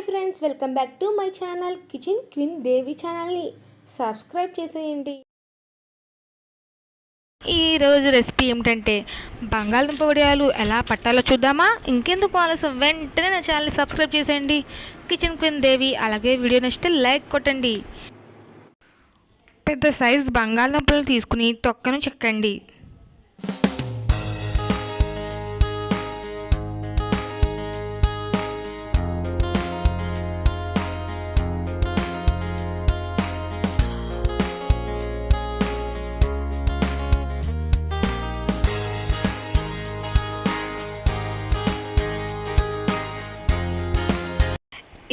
Hi friends, welcome back to my channel kitchen queen Devi ఛానల్ని subscribe చేసేయండి. ఈరోజు recipe ఏమిటంటే బంగాళదుంప వడియాలు ఎలా పట్టాలో చూద్దామా? ఇంకెందుకు ఆలస్యం, వెంటనే నా ఛానల్ని సబ్స్క్రైబ్ చేసేయండి కిచెన్ క్వీన్ దేవి. అలాగే వీడియో నచ్చితే లైక్ కొట్టండి. పెద్ద సైజ్ బంగాళదుంపలు తీసుకుని తొక్కను చెక్కండి.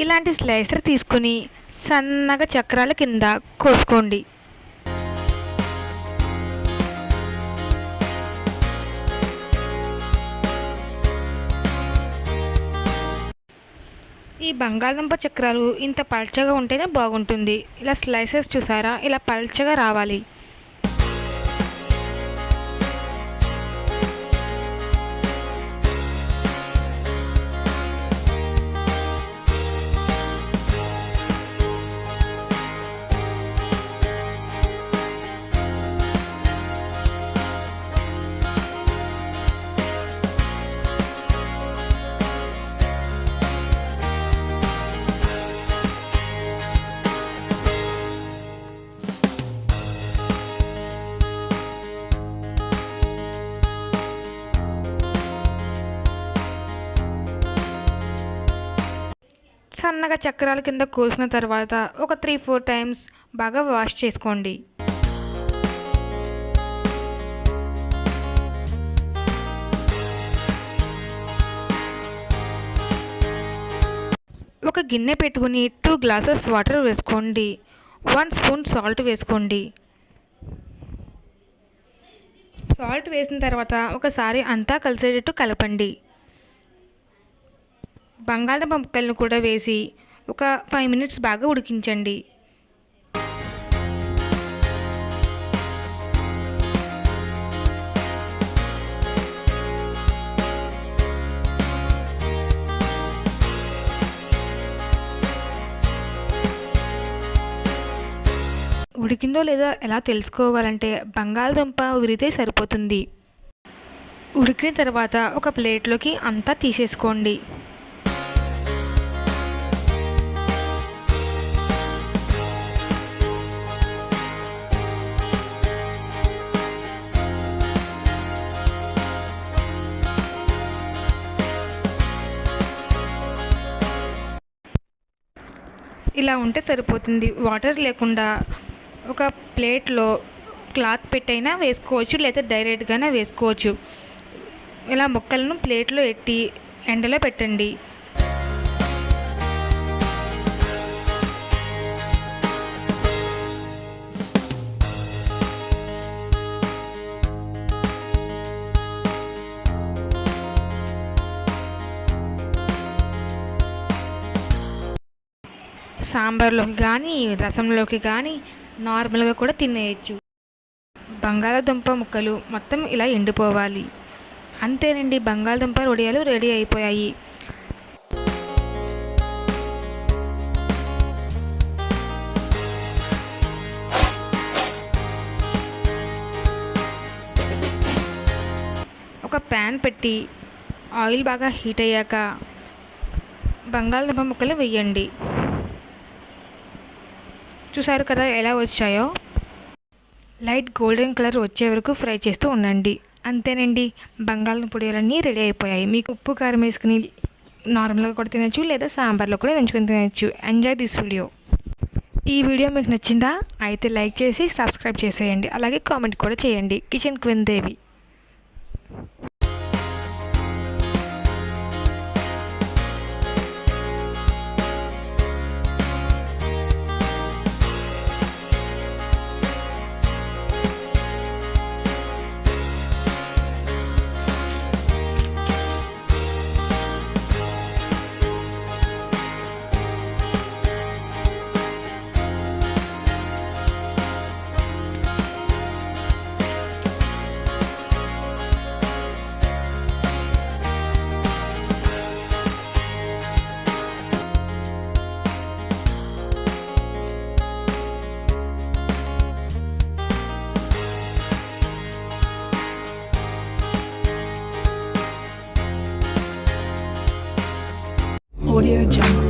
ఇలాంటి స్లైసర్ తీసుకుని సన్నగా చక్రాల కింద కోసుకోండి. ఈ బంగాళదుంప చక్రాలు ఇంత పల్చగా ఉంటేనే బాగుంటుంది. ఇలా స్లైసెస్ చూసారా, ఇలా పల్చగా రావాలి. సన్నగా చక్రాల కింద కోసిన తర్వాత ఒక 3-4 టైమ్స్ బాగా వాష్ చేసుకోండి. ఒక గిన్నె పెట్టుకుని 2 గ్లాసెస్ వాటర్ వేసుకోండి. 1 స్పూన్ సాల్ట్ వేసుకోండి. సాల్ట్ వేసిన తర్వాత ఒకసారి అంతా కలిసేటట్టు కలపండి. బంగాళదుంప ముక్కలను కూడా వేసి ఒక 5 మినిట్స్ బాగా ఉడికించండి. ఉడికిందో లేదో ఎలా తెలుసుకోవాలంటే బంగాళదుంప ఉరితే సరిపోతుంది. ఉడికిన తర్వాత ఒక ప్లేట్లోకి అంతా తీసేసుకోండి. ఇలా ఉంటే సరిపోతుంది. వాటర్ లేకుండా ఒక ప్లేట్లో క్లాత్ పెట్టైనా వేసుకోవచ్చు, లేదా డైరెక్ట్గానే వేసుకోవచ్చు. ఇలా ముక్కలను ప్లేట్లో ఎట్టి ఎండలో పెట్టండి. సాంబార్లోకి కానీ, రసంలోకి కానీ, నార్మల్గా కూడా తినేయచ్చు. బంగాళదుంప ముక్కలు మొత్తం ఇలా ఎండిపోవాలి. అంతేనండి, బంగాళదుంప వడియాలు రెడీ అయిపోయాయి. ఒక ప్యాన్ పెట్టి ఆయిల్ బాగా హీట్ అయ్యాక బంగాళదుంప ముక్కలు వేయండి. చూసారు కదా ఎలా వచ్చాయో. లైట్ గోల్డెన్ కలర్ వచ్చే వరకు ఫ్రై చేస్తూ ఉండండి. అంతేనండి, బంగాళదుంప వడియాలన్నీ రెడీ అయిపోయాయి. మీకు ఉప్పు కారం వేసుకుని నార్మల్గా కూడా తినచ్చు, లేదా సాంబార్లో కూడా నంచుకొని తినచ్చు. Enjoy this video. ఈ వీడియో మీకు నచ్చిందా? అయితే లైక్ చేసి సబ్స్క్రైబ్ చేసేయండి. అలాగే కామెంట్ కూడా చేయండి. కిచెన్ క్వీన్ దేవి. Audio Jungle.